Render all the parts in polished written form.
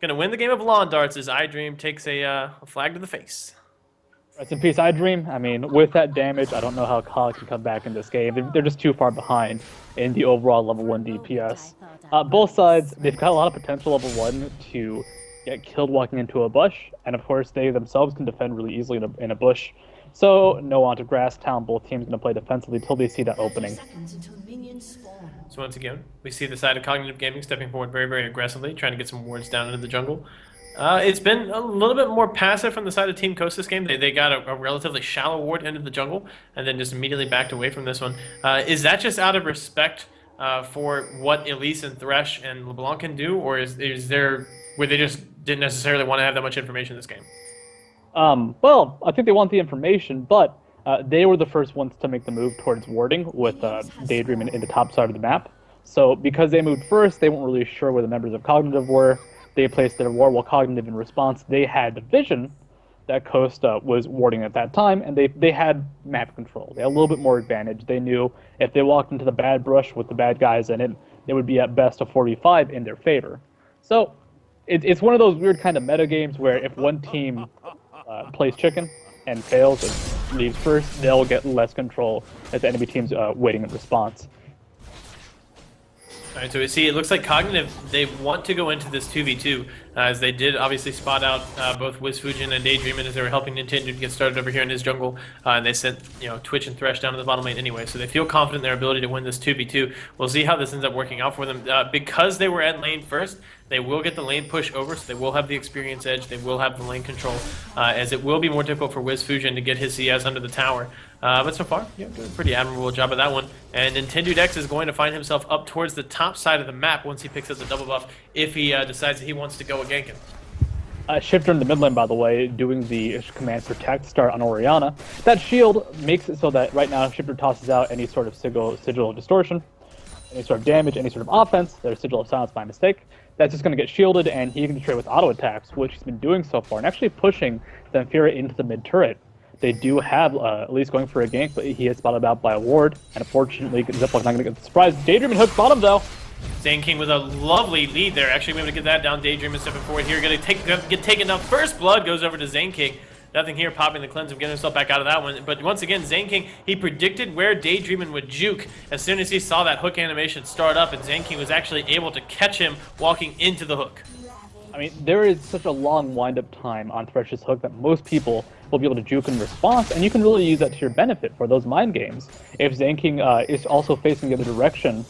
going to win the game of lawn darts as iDream takes a flag to the face. Rest in peace, iDream. I mean, with that damage, I don't know how COG can come back in this game. They're just too far behind in the overall level 1 DPS. Both sides, they've got a lot of potential level 1 to get killed walking into a bush, and of course they themselves can defend really easily in a bush. So, no onto Grass Town. Both teams going to play defensively until they see that opening. So once again, we see the side of Cognitive Gaming stepping forward very, very aggressively, trying to get some wards down into the jungle. It's been a little bit more passive from the side of Team Coast this game. They got a relatively shallow ward into the jungle, and then just immediately backed away from this one. Is that just out of respect for what Elise and Thresh and LeBlanc can do, or is there where they just didn't necessarily want to have that much information in this game? Well, I think they want the information, but they were the first ones to make the move towards warding with Daydreamin in the top side of the map. So because they moved first, they weren't really sure where the members of Cognitive were. They placed their ward while Cognitive in response. They had the vision that Coast was warding at that time, and they had map control. They had a little bit more advantage. They knew if they walked into the bad brush with the bad guys in it, it would be at best a 4v5 in their favor. So it's one of those weird kind of meta games where if one team plays chicken and fails and leaves first, they'll get less control as the enemy team's waiting in response. All right, so we see it looks like Cognitive, they want to go into this 2v2, as they did obviously spot out both WizFujiiN and Daydreamin as they were helping Nintendo get started over here in his jungle, and they sent Twitch and Thresh down to the bottom lane anyway, so they feel confident in their ability to win this 2v2. We'll see how this ends up working out for them. Because they were at lane first, they will get the lane push over, so they will have the experience edge, they will have the lane control, as it will be more difficult for WizFujiiN to get his CS under the tower. But so far, doing a pretty admirable job of that one. And NintendudeX is going to find himself up towards the top side of the map once he picks up the double buff, if he decides that he wants to go a ganking. Shiphtur in the mid lane, by the way, doing the command protect start on Orianna. That shield makes it so that right now Shiphtur tosses out any sort of sigil of distortion, any sort of damage, any sort of offense. There's sigil of silence by mistake. That's just going to get shielded, and he can trade with auto attacks, which he's been doing so far, and actually pushing Zamphira into the mid turret. They do have Elise going for a gank, but he is spotted out by a ward, and unfortunately, Ziploc not going to get the surprise. Daydreamin hooks bottom, though. Zaineking with a lovely lead there. Actually, we're going to get that down. Daydreamin stepping forward here. Going to get taken down. First blood goes over to Zaineking. Nothing here, popping the cleanse and getting himself back out of that one. But once again, Zaineking, he predicted where Daydreamin would juke as soon as he saw that hook animation start up, and Zaineking was actually able to catch him walking into the hook. I mean, there is such a long wind-up time on Thresh's hook that most people will be able to juke in response, and you can really use that to your benefit for those mind games. If Zaineking is also facing the other direction,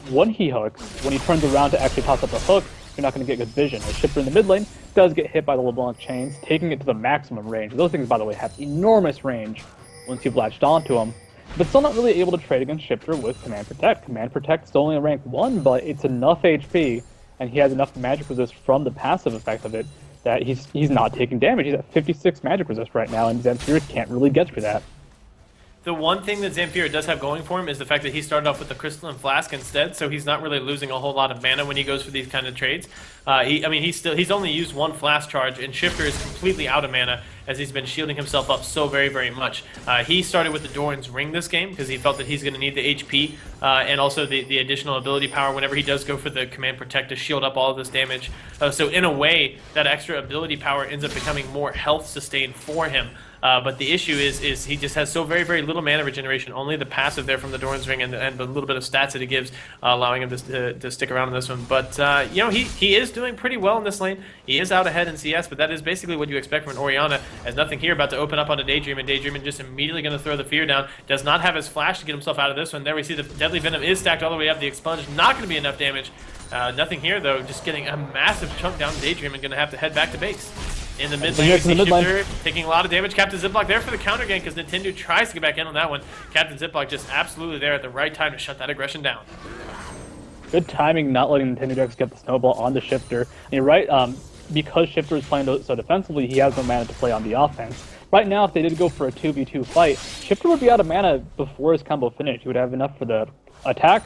when he hooks, when he turns around to actually toss up a hook, you're not going to get good vision. As Shiphtur in the mid lane does get hit by the LeBlanc chains, taking it to the maximum range. Those things, by the way, have enormous range once you've latched onto them. But still not really able to trade against Shiphtur with Command Protect. Command Protect is only a rank 1, but it's enough HP, and he has enough magic resist from the passive effect of it that he's not taking damage. He's at 56 magic resist right now, and Zamphira can't really get through that. The one thing that Zamphira does have going for him is the fact that he started off with the Crystalline Flask instead, so he's not really losing a whole lot of mana when he goes for these kind of trades. He's only used one Flask charge, and Shiphtur is completely out of mana as he's been shielding himself up so very, very much. He started with the Doran's Ring this game because he felt that he's going to need the HP and also the additional ability power whenever he does go for the Command Protect to shield up all of this damage. So in a way, that extra ability power ends up becoming more health sustain for him. But the issue is he just has so very, very little mana regeneration. Only the passive there from the Doran's Ring and the little bit of stats that it gives, allowing him to stick around in this one. But, he is doing pretty well in this lane. He is out ahead in CS, but that is basically what you expect from an Orianna, as nothing here about to open up onto Daydreamin. Daydreamin just immediately going to throw the fear down. Does not have his flash to get himself out of this one. There we see the Deadly Venom is stacked all the way up. The Expunge not going to be enough damage. Nothing here, though. Just getting a massive chunk down. Daydreamin going to have to head back to base. In the mid lane, we see Shiphtur taking a lot of damage. Captain Ziploc there for the counter gank because Nintendo tries to get back in on that one. Captain Ziploc just absolutely there at the right time to shut that aggression down. Good timing, not letting NintendudeX get the snowball on the Shiphtur. And you're right, because Shiphtur is playing so defensively, he has no mana to play on the offense. Right now, if they did go for a 2v2 fight, Shiphtur would be out of mana before his combo finished. He would have enough for the attack,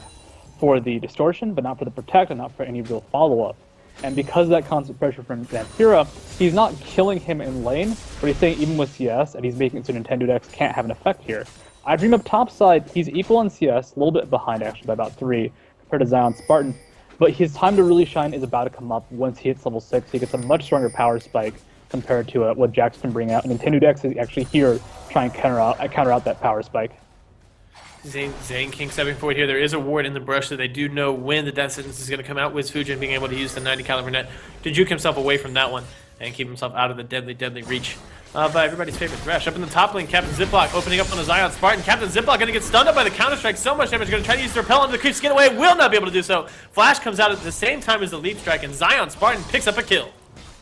for the distortion, but not for the protect and not for any real follow-up. And because of that constant pressure from Zamphira, he's not killing him in lane, but he's saying even with CS, and he's making it so NintendudeX can't have an effect here. iDream up top side, he's equal on CS, a little bit behind actually by about 3, compared to ZionSpartan. But his time to really shine is about to come up once he hits level 6. He gets a much stronger power spike compared to what Jax can bring out. And NintendudeX is actually here trying to counter out that power spike. Zaineking stepping forward here. There is a ward in the brush, so they do know when the death sentence is going to come out. WizFujiiN being able to use the 90 caliber net to juke himself away from that one and keep himself out of the deadly reach by everybody's favorite Thresh. Up in the top lane, Captain Ziploc opening up on a ZionSpartan. Captain Ziploc going to get stunned up by the counter-strike. So much damage. Going to try to use the repel onto the creep, skin away. Will not be able to do so. Flash comes out at the same time as the Leap Strike, and ZionSpartan picks up a kill.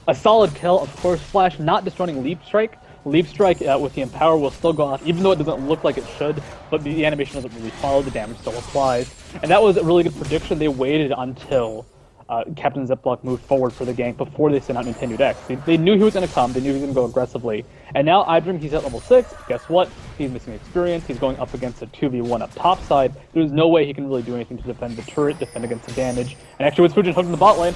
A solid kill, of course. Flash not destroying Leap Strike. Leap Strike with the Empower will still go off, even though it doesn't look like it should, but the animation doesn't really follow, the damage still applies. And that was a really good prediction. They waited until Captain Ziploc moved forward for the gank before they sent out NintendudeX. They knew he was going to come, they knew he was going to go aggressively. And now Daydreamin, he's at level 6, guess what? He's missing experience, he's going up against a 2v1 up top side. There's no way he can really do anything to defend the turret, defend against the damage. And actually with FiddleStick hooked in the bot lane.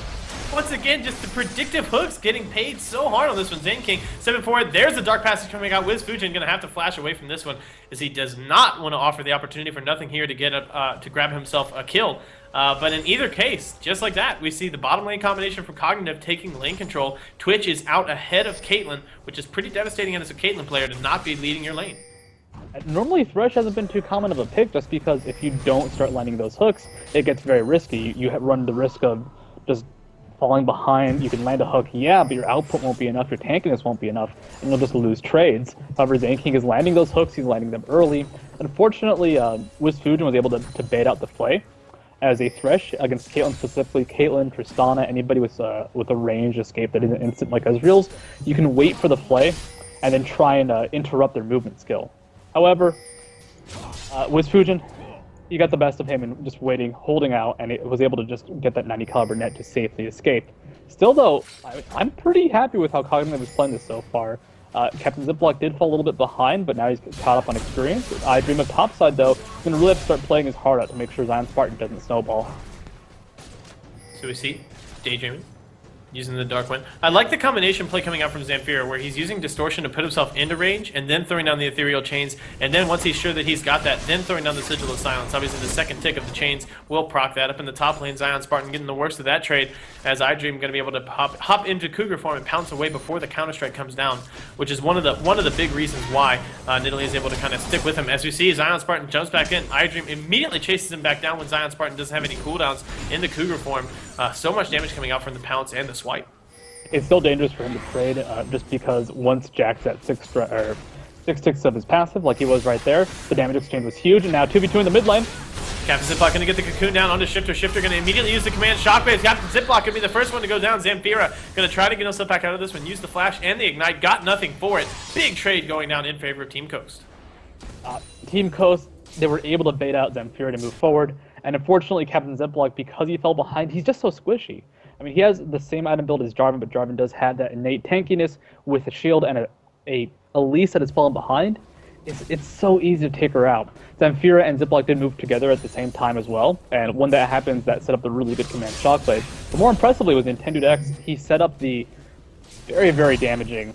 Once again, just the predictive hooks getting paid so hard on this one. Zaineking stepping forward. There's the Dark Passage coming out. WizFujiiN going to have to flash away from this one, as he does not want to offer the opportunity for nothinghere to get to grab himself a kill. But in either case, just like that, we see the bottom lane combination from Cognitive taking lane control. Twitch is out ahead of Caitlyn, which is pretty devastating as a Caitlyn player to not be leading your lane. Normally, Thresh hasn't been too common of a pick, just because if you don't start landing those hooks, it gets very risky. You run the risk of just falling behind. You can land a hook, yeah, but your output won't be enough, your tankiness won't be enough, and you'll just lose trades. However, Zaineking is landing those hooks, he's landing them early. Unfortunately, WizFujiiN was able to bait out the play as a Thresh against Caitlyn, specifically Caitlyn, Tristana, anybody with a ranged escape that isn't instant like Ezreal's. You can wait for the play and then try and interrupt their movement skill. However, WizFujiiN, he got the best of him and just waiting, holding out, and it was able to just get that 90 caliber net to safely escape. Still though, I'm pretty happy with how Cognitive is playing this so far. Captain Ziploc did fall a little bit behind, but now he's caught up on experience. Daydreamin of topside though, is going to really have to start playing his heart out to make sure ZionSpartan doesn't snowball. So we see Daydreamin using the Dark Wind. I like the combination play coming out from Zamphira, where he's using Distortion to put himself into range, and then throwing down the Ethereal Chains, and then once he's sure that he's got that, then throwing down the Sigil of Silence. Obviously, the second tick of the Chains will proc that. Up in the top lane, ZionSpartan getting the worst of that trade, as Daydreamin going to be able to hop into Cougar form and pounce away before the Counter-Strike comes down, which is one of the big reasons why Nidalee is able to kind of stick with him. As we see, ZionSpartan jumps back in. Daydreamin immediately chases him back down when ZionSpartan doesn't have any cooldowns in the Cougar form. So much damage coming out from the pounce and the swipe. It's still dangerous for him to trade, just because once Jack's at 6 ticks of his passive, like he was right there, the damage exchange was huge, and now 2v2 in the mid lane. Captain Ziploc going to get the cocoon down onto Shiphtur. Shiphtur going to immediately use the command Shockwave. Captain Ziploc going to be the first one to go down. Zamphira going to try to get himself back out of this one. Use the flash and the ignite. Got nothing for it. Big trade going down in favor of Team Coast. Team Coast, they were able to bait out Zamphira to move forward, and unfortunately Captain Ziploc, because he fell behind, he's just so squishy. I mean, he has the same item build as Jarvan, but Jarvan does have that innate tankiness with a shield and a Elise that has fallen behind. It's so easy to take her out. Zamphira and Ziploc did move together at the same time as well, and when that happens, that set up the really good command Shockwave. But more impressively was NintendudeX, he set up the very, very damaging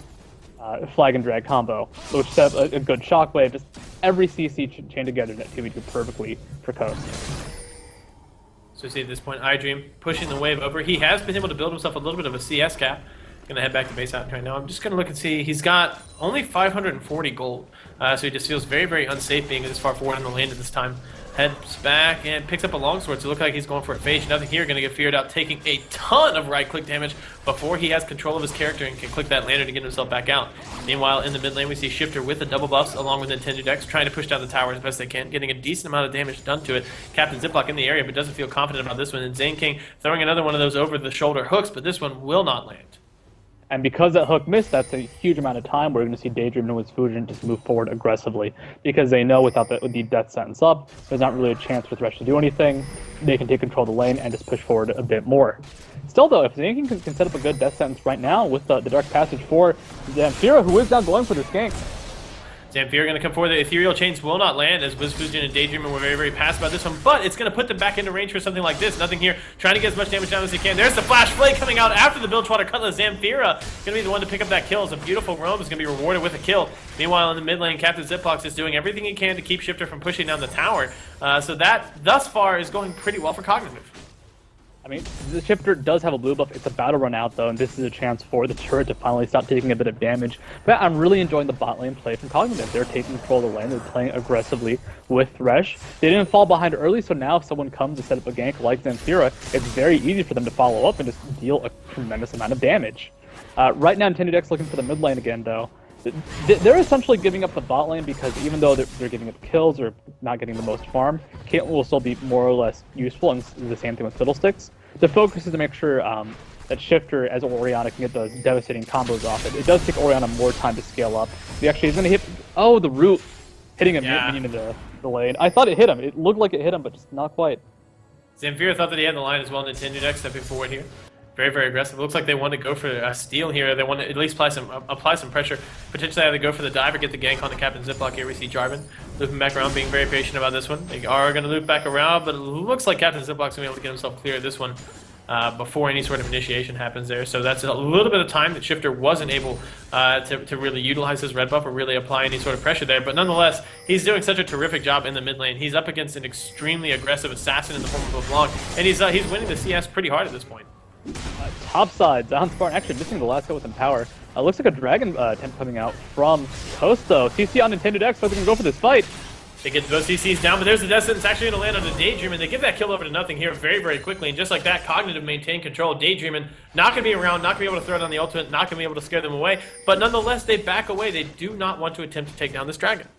flag and drag combo, which set up a good Shockwave. Just every CC chained together that 2v2 perfectly for Coast. So see at this point, Daydreamin pushing the wave over. He has been able to build himself a little bit of a CS cap. Going to head back to base out right now. I'm just going to look and see. He's got only 540 gold. So he just feels very, very unsafe being this far forward in the lane at this time. Heads back and picks up a longsword. So it looks like he's going for a phase. Nothinghere going to get feared out, taking a ton of right-click damage before he has control of his character and can click that lander to get himself back out. Meanwhile, in the mid lane, we see Shiphtur with the double buffs along with NintendudeX trying to push down the tower as best they can, getting a decent amount of damage done to it. Captain Ziploc in the area, but doesn't feel confident about this one. And Zaineking throwing another one of those over-the-shoulder hooks, but this one will not land. And because that hook missed, that's a huge amount of time. We're going to see Daydreamin and WizFujiiN just move forward aggressively, because they know without the death sentence up, there's not really a chance for Thresh to do anything. They can take control of the lane and just push forward a bit more. Still though, if Zaineking can set up a good death sentence right now with the Dark Passage for Zamphira, who is now going for this gank. Zamphira going to come forward. The Ethereal Chains will not land, as WizFujiiN and Daydreamin were very, very passive about this one, but it's going to put them back into range for something like this. Nothinghere trying to get as much damage down as he can. There's the Flash Flay coming out after the Bilgewater Cutlass. Zamphira going to be the one to pick up that kill. It's a beautiful roam. Is going to be rewarded with a kill. Meanwhile, in the mid lane, Captain Ziploc is doing everything he can to keep Shiphtur from pushing down the tower. So that, thus far, is going pretty well for Cognitive. I mean, the Shiphtur does have a blue buff. It's about to run out, though, and this is a chance for the turret to finally stop taking a bit of damage. But I'm really enjoying the bot lane play from Cognitive. They're taking control of the lane. They're playing aggressively with Thresh. They didn't fall behind early, so now if someone comes to set up a gank like Zamphira, it's very easy for them to follow up and just deal a tremendous amount of damage. Right now, NintendudeX looking for the mid lane again, though. They're essentially giving up the bot lane because even though they're giving up kills or not getting the most farm, Caitlyn will still be more or less useful, and the same thing with FiddleSticks. The focus is to make sure that Shiphtur as Orianna can get those devastating combos off it. It does take Orianna more time to scale up. He's going to hit... Oh, the root hitting a minion in the lane. I thought it hit him. It looked like it hit him, but just not quite. Zamphira thought that he had the line as well. NintendudeX stepping forward here. Very, very aggressive. It looks like they want to go for a steal here. They want to at least apply some pressure. Potentially either go for the dive or get the gank on the Captain Ziploc here. We see Jarvan looping back around, being very patient about this one. They are going to loop back around, but it looks like Captain Ziploc's going to be able to get himself clear of this one before any sort of initiation happens there. So that's a little bit of time that Shiphtur wasn't able to really utilize his red buff or really apply any sort of pressure there. But nonetheless, he's doing such a terrific job in the mid lane. He's up against an extremely aggressive assassin in the form of a Blanc, and he's winning the CS pretty hard at this point. Top side, ZionSpartan actually missing the last hit with Empower. Looks like a dragon attempt coming out from Costo. CC on NintendudeX, so they can go for this fight. They get both CCs down, but there's the Death Sentence actually going to land on the Daydreamin. They give that kill over to nothinghere very, very quickly, and just like that, Cognitive maintain control. Daydreamin not going to be around, not going to be able to throw down the ultimate, not going to be able to scare them away, but nonetheless, they back away. They do not want to attempt to take down this dragon.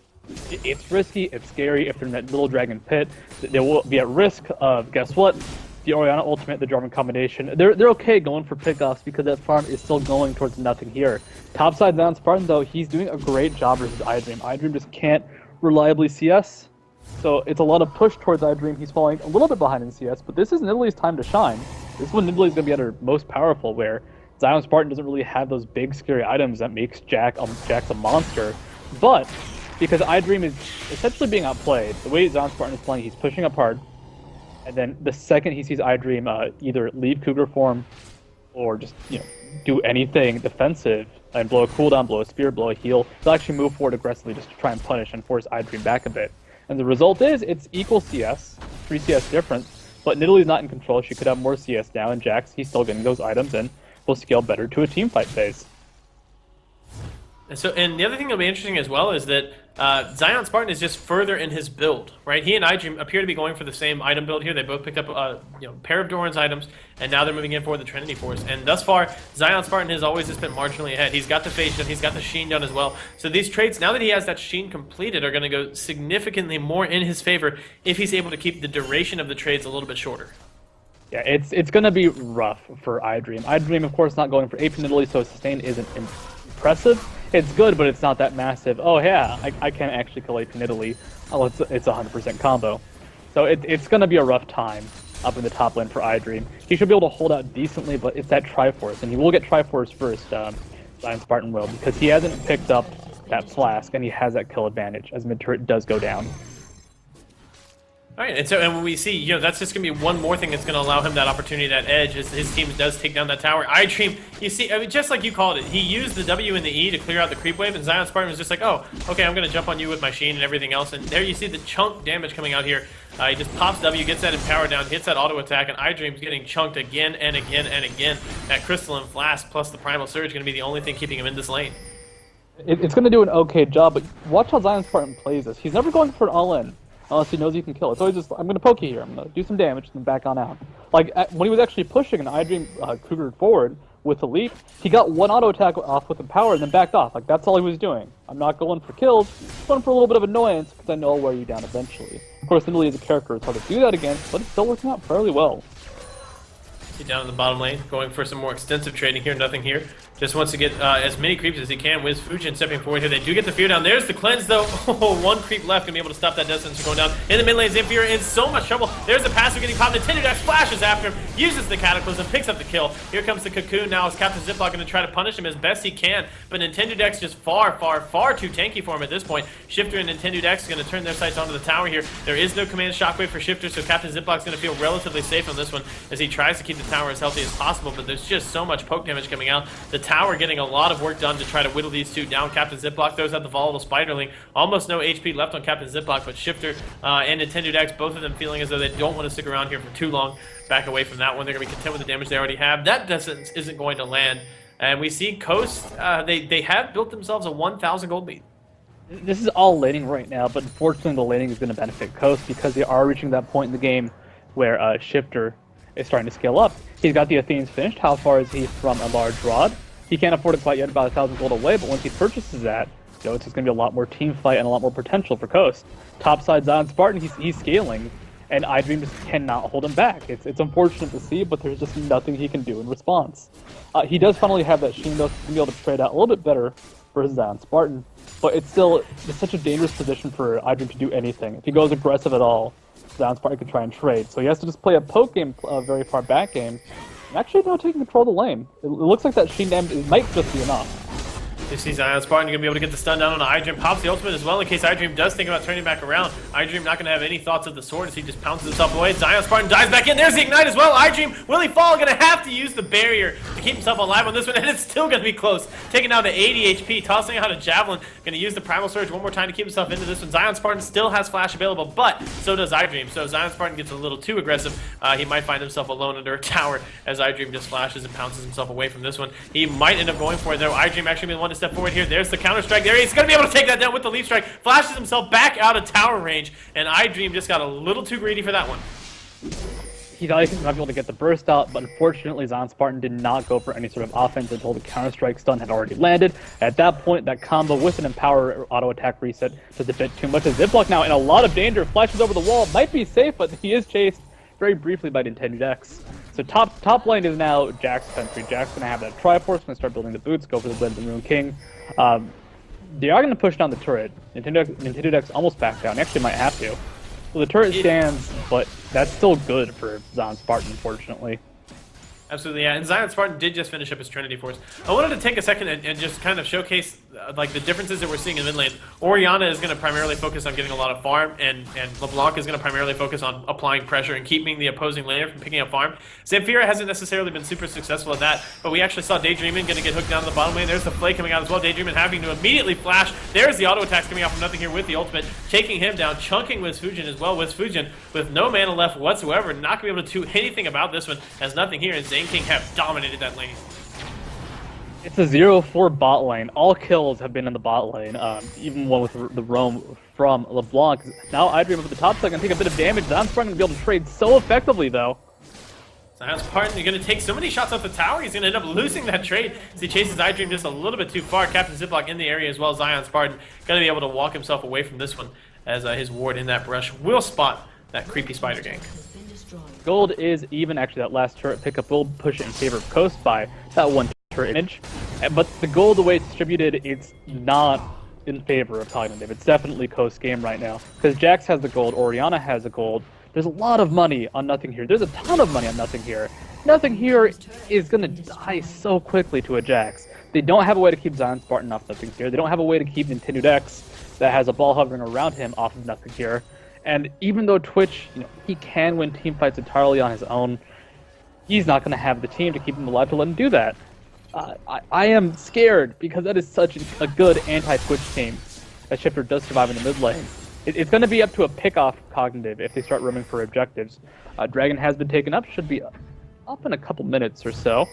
It's risky, it's scary. If they're in that little dragon pit, they will be at risk of, guess what? The Orianna ultimate, the Jarvan combination. They're okay going for pickoffs because that farm is still going towards nothing here. Topside ZionSpartan, though, he's doing a great job versus iDream. iDream just can't reliably CS, so it's a lot of push towards iDream. He's falling a little bit behind in CS, but this is Nidalee's time to shine. This is when Nidalee's going to be at her most powerful, where ZionSpartan doesn't really have those big scary items that makes Jack's a monster. But because iDream is essentially being outplayed, the way ZionSpartan is playing, he's pushing up hard. And then the second he sees iDream either leave Cougar form or just do anything defensive and blow a cooldown, blow a spear, blow a heal, he'll actually move forward aggressively just to try and punish and force iDream back a bit. And the result is it's equal CS, 3 CS difference, but Nidalee's not in control. She could have more CS now, and Jax, he's still getting those items and will scale better to a team fight phase. And the other thing that'll be interesting as well is that ZionSpartan is just further in his build, right? He and iDream appear to be going for the same item build here. They both picked up a pair of Doran's items, and now they're moving in for the Trinity Force. And thus far, ZionSpartan has always just been marginally ahead. He's got the Phase done, he's got the Sheen done as well. So these trades, now that he has that Sheen completed, are going to go significantly more in his favor if he's able to keep the duration of the trades a little bit shorter. Yeah, it's going to be rough for iDream. iDream, of course, not going for AP Nidalee, so sustain isn't impressive. It's good, but it's not that massive. Oh yeah, I can't actually kill AP Nidalee. Oh, it's 100% combo. So it's going to be a rough time up in the top lane for iDream. He should be able to hold out decently, but it's that Triforce, and he will get Triforce first, ZionSpartan will, because he hasn't picked up that Flask, and he has that kill advantage as mid turret does go down. All right, and when we see, that's just going to be one more thing that's going to allow him that opportunity, that edge, as his team does take down that tower. iDream, you see, I mean, just like you called it, he used the W and the E to clear out the creep wave, and ZionSpartan was just like, oh, okay, I'm going to jump on you with my Sheen and everything else, and there you see the chunk damage coming out here. He just pops W, gets that Empower down, hits that auto attack, and iDream's getting chunked again and again and again. That Crystalline Flask plus the Primal Surge going to be the only thing keeping him in this lane. It's going to do an okay job, but watch how ZionSpartan plays this. He's never going for an all-in. Unless he knows he can kill. It's always just, I'm going to poke you here, I'm going to do some damage, and then back on out. Like, when he was actually pushing an iDream Cougar forward with the leap, he got one auto attack off with the power and then backed off. Like, that's all he was doing. I'm not going for kills, I'm going for a little bit of annoyance, because I know I'll wear you down eventually. Of course, Nidalee as a character, it's hard to do that against, but it's still working out fairly well. Down in the bottom lane, going for some more extensive trading here, nothing here. Just wants to get as many creeps as he can. WizFujiiN stepping forward here. They do get the fear down. There's the cleanse, though. One creep left. Going to be able to stop that distance from going down. In the mid lane, Zamphira in so much trouble. There's the passive getting popped. NintendudeX flashes after him, uses the Cataclysm, picks up the kill. Here comes the Cocoon now as Captain Ziploc going to try to punish him as best he can. But NintendudeX just far, far, far too tanky for him at this point. Shiphtur and NintendudeX are going to turn their sights onto the tower here. There is no command shockwave for Shiphtur, so Captain Ziploc is going to feel relatively safe on this one as he tries to keep the the tower as healthy as possible, but there's just so much poke damage coming out. The tower getting a lot of work done to try to whittle these two down. Captain Ziploc throws out the volatile Spiderling. Almost no HP left on Captain Ziploc, but Shiphtur and NintendudeX, both of them feeling as though they don't want to stick around here for too long. Back away from that one. They're going to be content with the damage they already have. That isn't going to land. And we see Coast, they have built themselves a 1,000 gold lead. This is all laning right now, but unfortunately the laning is going to benefit Coast because they are reaching that point in the game where Shiphtur is starting to scale up. He's got the Athens finished. How far is he from a large rod? He can't afford it quite yet, about 1,000 gold away, but once he purchases that, you know, it's just going to be a lot more team fight and a lot more potential for Coast. Topside ZionSpartan, he's scaling, and iDream just cannot hold him back. It's unfortunate to see, but there's just nothing he can do in response. He does finally have that Sheen, though, so he's going to be able to trade out a little bit better for his ZionSpartan, but it's such a dangerous position for iDream to do anything. If he goes aggressive at all, ZionSpartan can try and trade, so he has to just play a poke game, very far back game, and actually now taking control of the lane. It looks like that Sheen damage might just be enough. You see ZionSpartan going to be able to get the stun down on iDream, pops the ultimate as well in case iDream does think about turning back around. iDream not going to have any thoughts of the sword as he just pounces himself away. ZionSpartan dives back in. There's the ignite as well. iDream, will he fall? Going to have to use the barrier to keep himself alive on this one, and it's still going to be close. Taking down to 80 HP, tossing out a Javelin. Going to use the Primal Surge one more time to keep himself into this one. ZionSpartan still has flash available, but so does iDream. So ZionSpartan gets a little too aggressive. He might find himself alone under a tower as iDream just flashes and pounces himself away from this one. He might end up going for it, though. iDream actually been the one to step forward here. There's the counter strike there. He's going to be able to take that down with the leaf strike. Flashes himself back out of tower range, and iDream just got a little too greedy for that one. He thought he was not able to get the burst out, but unfortunately ZionSpartan did not go for any sort of offense until the counter strike stun had already landed. At that point, that combo with an Empower auto attack reset just a bit too much. Ziploc now in a lot of danger, flashes over the wall, might be safe, but he is chased very briefly by NintendudeX. So top lane is now Jack's country. Jack's going to have that Triforce, going to start building the boots, go for the Blend and Rune King. They are going to push down the turret. NintendudeX almost backed down. Actually might have to. So the turret stands, but that's still good for ZionSpartan, unfortunately. Absolutely, yeah. And ZionSpartan did just finish up his Trinity Force. I wanted to take a second and just kind of showcase like the differences that we're seeing in mid lane. Orianna is going to primarily focus on getting a lot of farm, and Blanc is going to primarily focus on applying pressure and keeping the opposing laner from picking up farm. Zamphira hasn't necessarily been super successful at that, but we actually saw Daydreamin going to get hooked down to the bottom lane. There's the play coming out as well. Daydreamin having to immediately flash. There's the auto attacks coming out from Nothing Here with the ultimate, taking him down, chunking WizFujiiN as well. WizFujiiN with no mana left whatsoever, not going to be able to do anything about this one, as Nothing Here and Zaineking have dominated that lane. It's a 0-4 bot lane. All kills have been in the bot lane, even one with the roam from LeBlanc. Now iDream up at the top side, going to take a bit of damage. ZionSpartan going to be able to trade so effectively, though. ZionSpartan going to take so many shots off the tower, he's going to end up losing that trade as he chases iDream just a little bit too far. Captain Ziploc in the area as well. ZionSpartan going to be able to walk himself away from this one as his ward in that brush will spot that creepy spider gank. Gold is even. Actually, that last turret pickup will push it in favor of Coast by that one turret image. But the gold, the way it's distributed, it's not in favor of Cognitive. It's definitely Coast's game right now. Because Jax has the gold, Orianna has the gold. There's a lot of money on Nothing Here. There's a ton of money on Nothing Here. Nothing Here is going to die so quickly to a Jax. They don't have a way to keep ZionSpartan off Nothing Here. They don't have a way to keep NintendudeX that has a ball hovering around him off of Nothing Here. And even though Twitch, he can win team fights entirely on his own, he's not going to have the team to keep him alive to let him do that. I am scared because that is such a good anti-Twitch team that Shiphtur does survive in the mid lane. It's going to be up to a pick-off Cognitive if they start roaming for objectives. Dragon has been taken up, should be up in a couple minutes or so.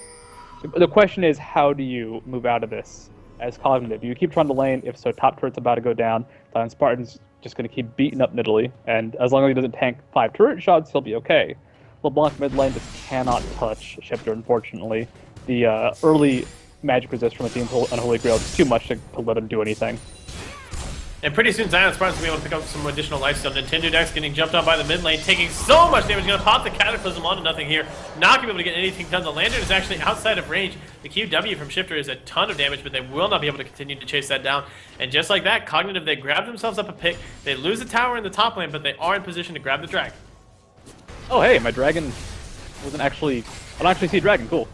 The question is, how do you move out of this as Cognitive? You keep trying to lane, if so, top turret's about to go down. Spartan's just going to keep beating up Nidalee, and as long as he doesn't tank 5 turret shots, he'll be okay. LeBlanc mid lane just cannot touch Shiphtur, unfortunately. The early magic resist from the team's Unholy Grail is too much to let him do anything. And pretty soon ZionSpartan's going to be able to pick up some additional lifesteal. NintendudeX getting jumped on by the mid lane, taking so much damage. Going to pop the Cataclysm onto Nothing Here. Not going to be able to get anything done. The Lantern is actually outside of range. The QW from Shiphtur is a ton of damage, but they will not be able to continue to chase that down. And just like that, Cognitive, they grab themselves up a pick. They lose the tower in the top lane, but they are in position to grab the dragon. Oh, hey, my dragon wasn't actually... I don't actually see a dragon. Cool.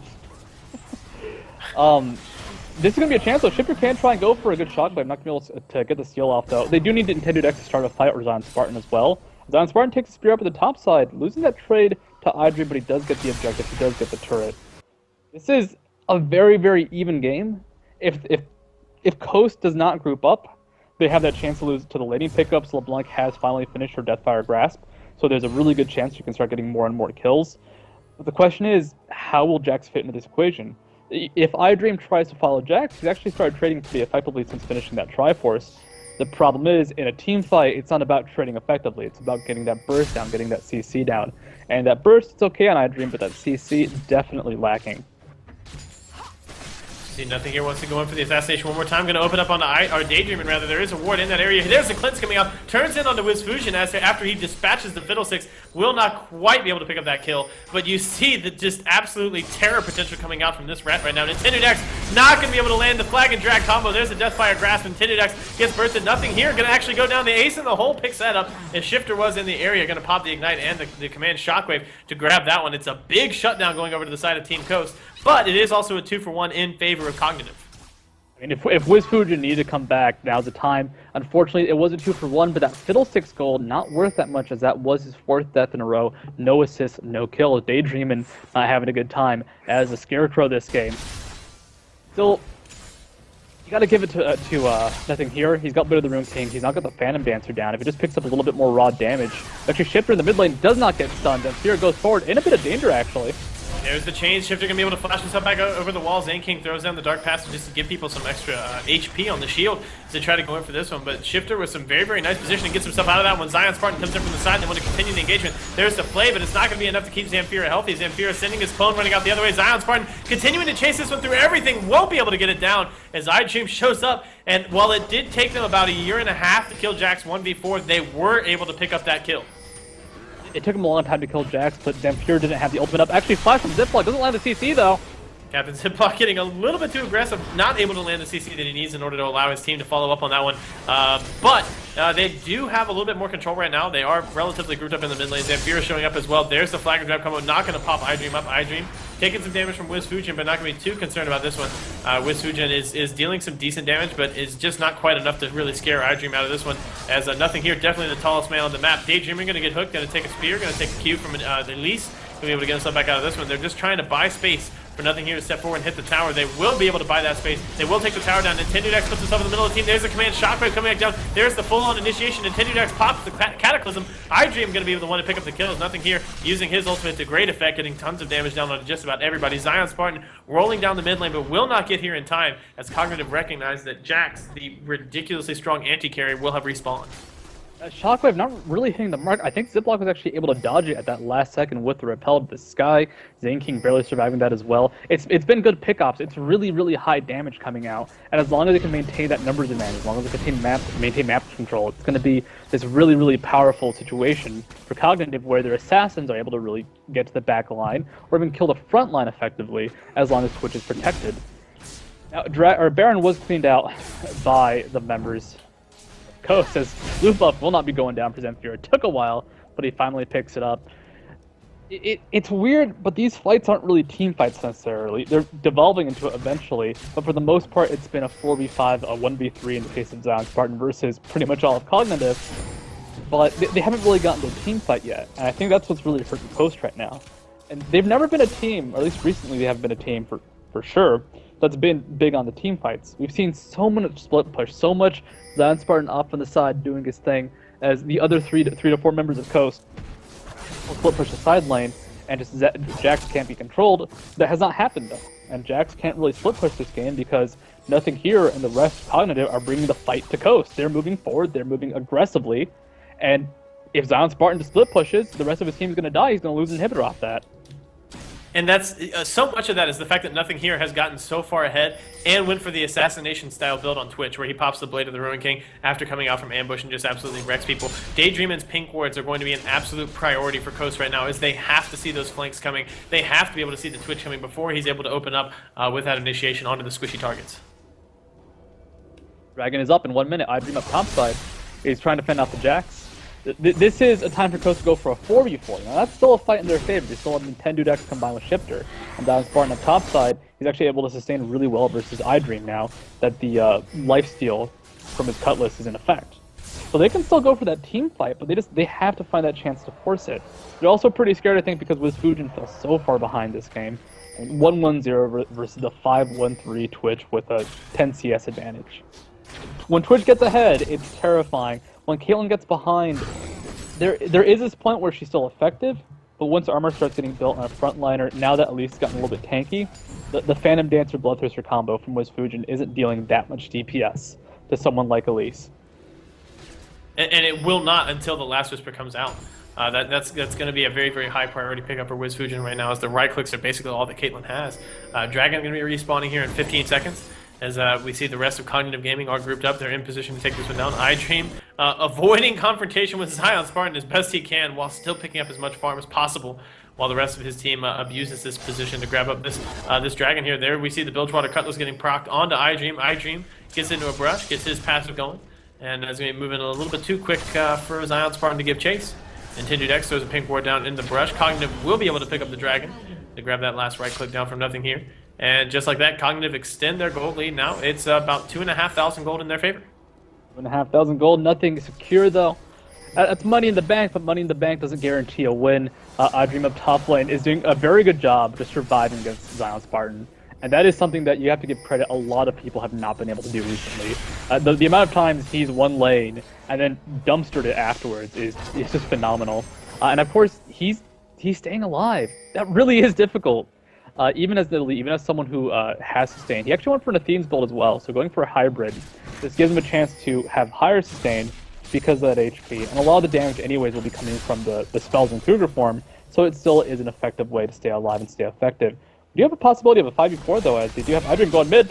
This is going to be a chance, though. Shiphtur can try and go for a good shockwave. Not going to be able to get the steal off, though. They do need NintendudeX to start a fight or ZionSpartan as well. ZionSpartan takes a spear up at the top side. Losing that trade to iDream, but he does get the objective, he does get the turret. This is a very, very even game. If Coast does not group up, they have that chance to lose to the laning pickups. LeBlanc has finally finished her Deathfire Grasp, so there's a really good chance you can start getting more and more kills. But the question is, how will Jax fit into this equation? If iDream tries to follow Jax, he's actually started trading pretty effectively since finishing that Triforce. The problem is, in a team fight, it's not about trading effectively. It's about getting that burst down, getting that CC down. And that burst, it's okay on iDream, but that CC, definitely lacking. See, Nothing Here wants to go in for the assassination one more time. Going to open up on our Daydreamin, rather. There is a ward in that area. There's the cleanse coming out. Turns in on the WizFujiiN after he dispatches the FiddleSticks. Will not quite be able to pick up that kill. But you see the just absolutely terror potential coming out from this rat right now. NintendudeX not going to be able to land the flag and drag combo. There's a Deathfire Grasp. NintendudeX gets bursted. Nothing Here going to actually go down. The ace in the hole picks that up. And Shiphtur was in the area. Going to pop the Ignite and the Command Shockwave to grab that one. It's a big shutdown going over to the side of Team Coast. But it is also a 2-for-1 in favor of Cognitive. I mean, if WizFujiiN needed to come back, now's the time. Unfortunately, it was a 2-for-1, but that FiddleStick gold, not worth that much, as that was his 4th death in a row. No assists, no kills. Daydreamin not having a good time as a Scarecrow this game. Still, you gotta give it to Nothing Here. He's got Bit of the Rune King. He's not got the Phantom Dancer down. If he just picks up a little bit more raw damage. Actually, Shiphtur in the mid lane does not get stunned. Zamphira goes forward in a bit of danger, actually. There's the change. Shiphtur gonna be able to flash himself back over the wall. Zaineking throws down the Dark Passage just to give people some extra HP on the shield to try to go in for this one. But Shiphtur with some very, very nice positioning gets himself out of that one. ZionSpartan comes in from the side. They want to continue the engagement. There's the play, but it's not gonna be enough to keep Zamphira healthy. Zamphira sending his clone running out the other way. ZionSpartan continuing to chase this one through everything. Won't be able to get it down as iDream shows up. And while it did take them about a year and a half to kill Jax 1v4, they were able to pick up that kill. It took him a long time to kill Jax, but Zamphira didn't have the ultimate up. Actually, flash from Ziploc doesn't land the CC though. Captain Ziploc getting a little bit too aggressive, not able to land the CC that he needs in order to allow his team to follow up on that one. But they do have a little bit more control right now. They are relatively grouped up in the mid lane. Zamphira showing up as well. There's the flag and grab combo, not going to pop iDream up. iDream taking some damage from WizFujiiN, but not going to be too concerned about this one. WizFujiiN is dealing some decent damage, but is just not quite enough to really scare iDream out of this one. As Nothing Here, definitely the tallest man on the map. Daydreamin going to get hooked, going to take a spear, going to take a Q from Elise. Going to be able to get himself back out of this one. They're just trying to buy space for Nothing Here to step forward and hit the tower. They will be able to buy that space. They will take the tower down. NintendudeX puts himself in the middle of the team. There's the Command Shockwave coming back down. There's the full-on initiation. NintendudeX pops the Cataclysm. iDream going to be the one to pick up the kills. Nothing Here using his ultimate to great effect, getting tons of damage down on just about everybody. ZionSpartan rolling down the mid lane, but will not get here in time as Cognitive recognized that Jax, the ridiculously strong anti-carry, will have respawned. Shockwave not really hitting the mark. I think Ziploc was actually able to dodge it at that last second with the repel to the sky. Zaineking barely surviving that as well. It's been good pickoffs. It's really, really high damage coming out. And as long as they can maintain that numbers advantage, as long as they can maintain map control, it's going to be this really, really powerful situation for Cognitive where their assassins are able to really get to the back line or even kill the front line effectively as long as Twitch is protected. Now, Baron was cleaned out by the members. Coast says blue buff will not be going down for Zamphira. It took a while, but he finally picks it up. It's weird, but these fights aren't really team fights necessarily. They're devolving into it eventually, but for the most part, it's been a 4v5, a 1v3 in the case of ZionSpartan versus pretty much all of Cognitive. But they haven't really gotten to a team fight yet, and I think that's what's really hurting Coast right now. And they've never been a team, or at least recently they haven't been a team for sure, that's been big on the team fights. We've seen so much split push, so much ZionSpartan off on the side doing his thing, as the other three to four members of Coast will split push the side lane, and just Jax can't be controlled. That has not happened though, and Jax can't really split push this game because Nothing Here and the rest of Cognitive are bringing the fight to Coast. They're moving forward, they're moving aggressively, and if ZionSpartan just split pushes, the rest of his team is going to die. He's going to lose an inhibitor off that. And that's so much of that is the fact that Nothing Here has gotten so far ahead and went for the assassination style build on Twitch where he pops the Blade of the Ruin King after coming out from ambush and just absolutely wrecks people. Daydreamin's pink wards are going to be an absolute priority for Coast right now as they have to see those flanks coming. They have to be able to see the Twitch coming before he's able to open up with that initiation onto the squishy targets. Dragon is up in 1 minute. iDream up top side. He's trying to fend off the Jax. This is a time for Coast to go for a 4v4. Now that's still a fight in their favor. They still have NintendudeX combined with Shiphtur. And ZionSpartan up top side, he's actually able to sustain really well versus iDream now that the lifesteal from his Cutlass is in effect. So they can still go for that team fight, but they have to find that chance to force it. They're also pretty scared, I think, because WizFujiiN fell so far behind this game. 1-1-0 versus the 5-1-3 Twitch with a 10 CS advantage. When Twitch gets ahead, it's terrifying. When Caitlyn gets behind, there is this point where she's still effective, but once armor starts getting built on a frontliner, now that Elise has gotten a little bit tanky, the Phantom Dancer Bloodthirster combo from WizFujiiN isn't dealing that much DPS to someone like Elise. And it will not until the Last Whisper comes out. That's going to be a very, very high priority pickup for WizFujiiN right now, as the right clicks are basically all that Caitlyn has. Dragon going to be respawning here in 15 seconds. As we see the rest of Cognitive Gaming are grouped up, they're in position to take this one down. iDream avoiding confrontation with ZionSpartan as best he can, while still picking up as much farm as possible, while the rest of his team abuses this position to grab up this Dragon here. There we see the Bilgewater Cutlass getting procced onto iDream. iDream gets into a brush, gets his passive going, and is going to be moving a little bit too quick for ZionSpartan to give chase. NintendudeX throws a pink ward down in the brush. Cognitive will be able to pick up the Dragon to grab that last right click down from Nothing Here. And just like that, Cognitive extend their gold lead now. It's about 2,500 gold in their favor. 2,500 gold, nothing secure though. That's money in the bank, but money in the bank doesn't guarantee a win. iDream up top lane is doing a very good job just surviving against ZionSpartan. And that is something that you have to give credit a lot of people have not been able to do recently. The amount of times he's won lane and then dumpstered it afterwards is just phenomenal. And of course, he's staying alive. That really is difficult. Even as someone who has sustain. He actually went for an Athene's build as well, so going for a hybrid. This gives him a chance to have higher sustain because of that HP, and a lot of the damage anyways will be coming from the spells in Cougar form, so it still is an effective way to stay alive and stay effective. Do you have a possibility of a 5v4 though, as they do have iDream going mid?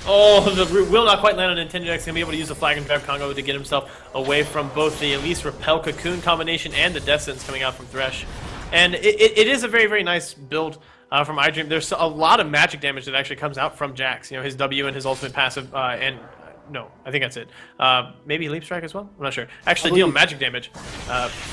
Oh, the root will not quite land on NintendudeX. Going to be able to use the flag and grab combo to get himself away from both the Elise Repel Cocoon combination and the Death Sentence coming out from Thresh. And it is a very, very nice build from iDream. There's a lot of magic damage that actually comes out from Jax. You know, his W and his ultimate passive, and no, I think that's it. Maybe Leap Strike as well? I'm not sure. Actually deal magic damage.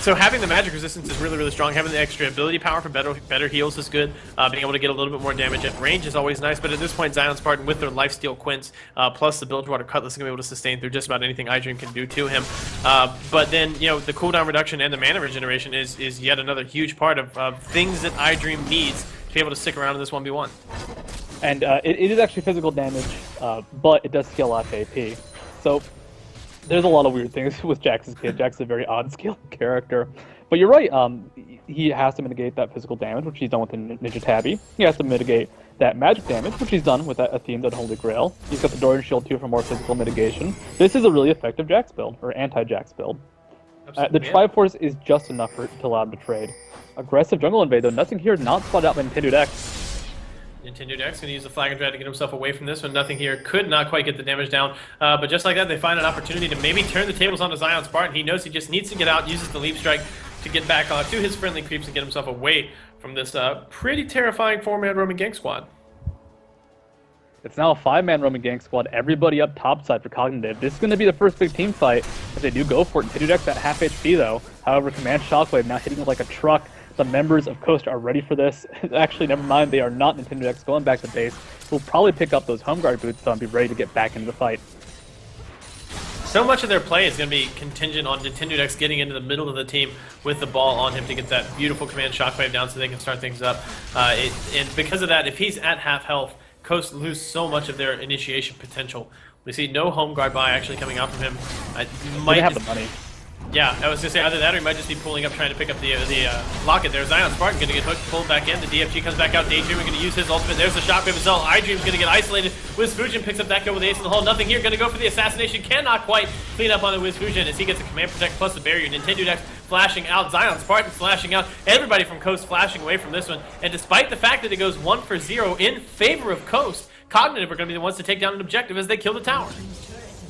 So having the magic resistance is really, really strong. Having the extra ability power for better heals is good. Being able to get a little bit more damage at range is always nice, but at this point, ZionSpartan with their Lifesteal Quints, plus the Bilgewater Cutlass is going to be able to sustain through just about anything iDream can do to him. But then, you know, the cooldown reduction and the mana regeneration is yet another huge part of things that iDream needs to be able to stick around in this 1v1. And it is actually physical damage, but it does scale off AP. So there's a lot of weird things with Jax's kid. Jax is a very odd scale character. But you're right, he has to mitigate that physical damage, which he's done with the Ninja Tabby. He has to mitigate that magic damage, which he's done with that Athene, that Holy Grail. He's got the Dorian Shield too for more physical mitigation. This is a really effective Jax build, or anti-Jax build. The Triforce is just enough to allow him to trade. Aggressive jungle invade though, Nothing Here is not spotted out by NintendudeX. NintendudeX going to use the flag and try to get himself away from this one. Nothing Here could not quite get the damage down, but just like that, they find an opportunity to maybe turn the tables onto ZionSpartan. He knows he just needs to get out, uses the Leap Strike to get back to his friendly creeps and get himself away from this pretty terrifying 4-man Roman gank squad. It's now a 5-man Roman gank squad, everybody up topside for Cognitive. This is going to be the first big team fight if they do go for it. NintendudeX at half HP though. However, Command Shockwave now hitting it like a truck. The members of Coast are ready for this. Actually, never mind, they are not. NintendudeX going back to base. We'll probably pick up those home guard boots though and be ready to get back into the fight. So much of their play is going to be contingent on NintendudeX getting into the middle of the team with the ball on him to get that beautiful Command Shockwave down so they can start things up. And because of that, if he's at half health, Coast lose so much of their initiation potential. We see no home guard buy actually coming out from him. Might have the money. Yeah, I was going to say either that or he might just be pulling up trying to pick up the locket there. ZionSpartan going to get hooked, pulled back in. The DFG comes back out. Daydreamin going to use his ultimate. There's the shockwave as well. iDream's going to get isolated. WizFujiiN picks up that kill with the ace in the hole. Nothing Here going to go for the assassination. Cannot quite clean up on the WizFujiiN as he gets a command protect plus the barrier. NintendudeX flashing out. ZionSpartan flashing out. Everybody from Coast flashing away from this one. And despite the fact that it goes 1-for-0 in favor of Coast, Cognitive are going to be the ones to take down an objective as they kill the tower.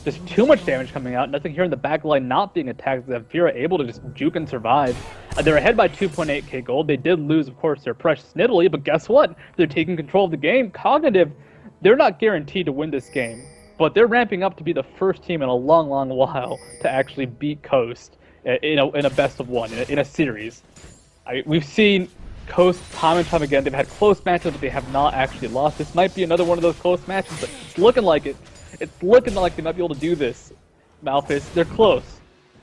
There's too much damage coming out. Nothing Here in the back line not being attacked. Zamphira able to just juke and survive. They're ahead by 2.8k gold. They did lose, of course, their precious Nidalee, but guess what? They're taking control of the game. Cognitive, they're not guaranteed to win this game, but they're ramping up to be the first team in a long, long while to actually beat Coast in a best of one, in a series. We've seen Coast time and time again. They've had close matches, but they have not actually lost. This might be another one of those close matches, but it's looking like it. It's looking like they might be able to do this, Malphus. They're close.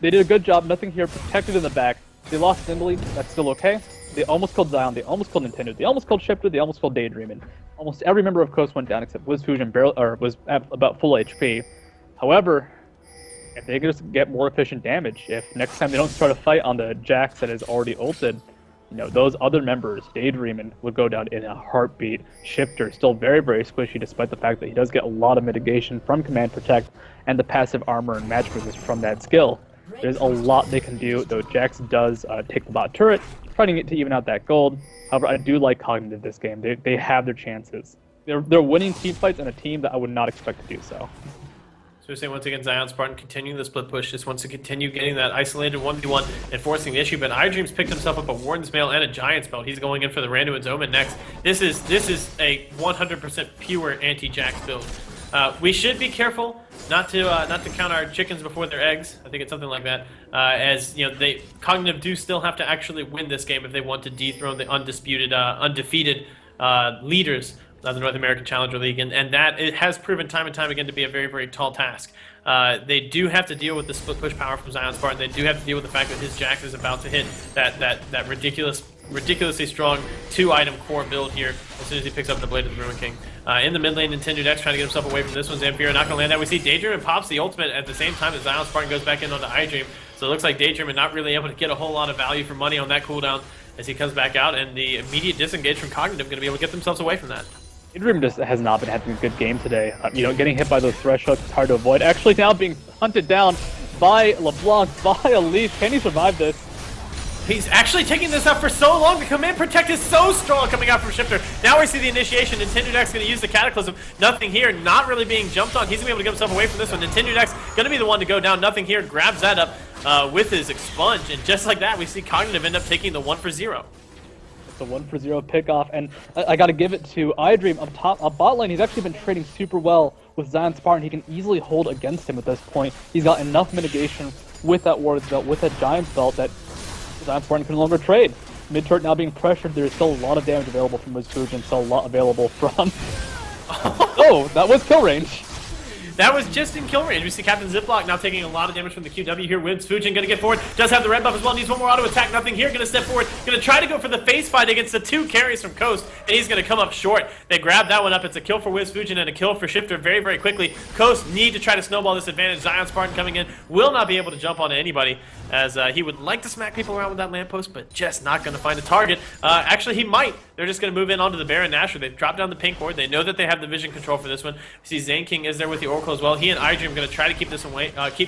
they did a good job. Nothing here protected in the back. They lost Nidalee. That's still okay. They almost killed Zion. They almost killed Nintendo. They almost killed Shiphtur. They almost killed Daydreamin. Almost every member of Coast went down except WizFujiiN was at about full HP. However, if they can just get more efficient damage, if next time they don't start a fight on the Jax that is already ulted, you know, those other members, Daydreamin, would go down in a heartbeat. Shiphtur still very, very squishy despite the fact that he does get a lot of mitigation from Command Protect and the passive armor and magic resist from that skill. There's a lot they can do, though Jax does take the bot turret, trying to even out that gold. However, I do like Cognitive this game. They have their chances. They're winning team fights in a team that I would not expect to do so. So we're saying once again, ZionSpartan continuing the split push, just wants to continue getting that isolated 1v1 and forcing the issue, but Idream's picked himself up a Warden's Mail and a Giant's Belt. He's going in for the Randuin's Omen next. This is a 100% pure anti-Jax build. We should be careful not to count our chickens before their eggs. I think it's something like that. As you know, Cognitive do still have to actually win this game if they want to dethrone the undefeated leaders of the North American Challenger League, and that it has proven time and time again to be a very, very tall task. They do have to deal with the split push power from ZionSpartan. They do have to deal with the fact that his Jax is about to hit that ridiculously strong 2-item core build here as soon as he picks up the Blade of the Ruin King. In the mid lane, NintendudeX trying to get himself away from this one. Zamphira not going to land that. We see Daydreamin pops the ultimate at the same time that ZionSpartan goes back in onto Idream. So it looks like Daydreamin not really able to get a whole lot of value for money on that cooldown as he comes back out, and the immediate disengage from Cognitive going to be able to get themselves away from that. Daydreamin just has not been having a good game today. You know, getting hit by those Thresh hooks is hard to avoid. Actually now being hunted down by LeBlanc, by Elise. Can he survive this? He's actually taking this out for so long. The Command Protect is so strong coming out from Shiphtur. Now we see the initiation. NintendudeX going to use the Cataclysm. Nothing here, not really being jumped on. He's going to be able to get himself away from this one. NintendudeX going to be the one to go down. Nothing here, grabs that up with his Expunge. And just like that, we see Cognitive end up taking the 1-for-0. It's a 1-for-0 pickoff. And I got to give it to Idream up bot lane. He's actually been trading super well with ZionSpartan. He can easily hold against him at this point. He's got enough mitigation with that Warden's Belt, with that Giant's Belt that ZionSpartan can no longer trade. Mid turret now being pressured. There's still a lot of damage available from WizFujiiN, still a lot available from. Oh, that was kill range. That was just in kill range. We see Captain Ziploc now taking a lot of damage from the QW here. WizFujiiN going to get forward. Does have the red buff as well. Needs one more auto attack. Nothing here. Going to step forward. Going to try to go for the face fight against the 2 carries from Coast. And he's going to come up short. They grab that one up. It's a kill for WizFujiiN and a kill for Shiphtur very, very quickly. Coast need to try to snowball this advantage. ZionSpartan coming in. Will not be able to jump onto anybody as he would like to smack people around with that lamppost, but just not going to find a target. Actually, he might. They're just going to move in onto the Baron Nashor. They've dropped down the pink ward. They know that they have the vision control for this one. We see Zaineking is there with the Oracle as well. He and Idream going to try to keep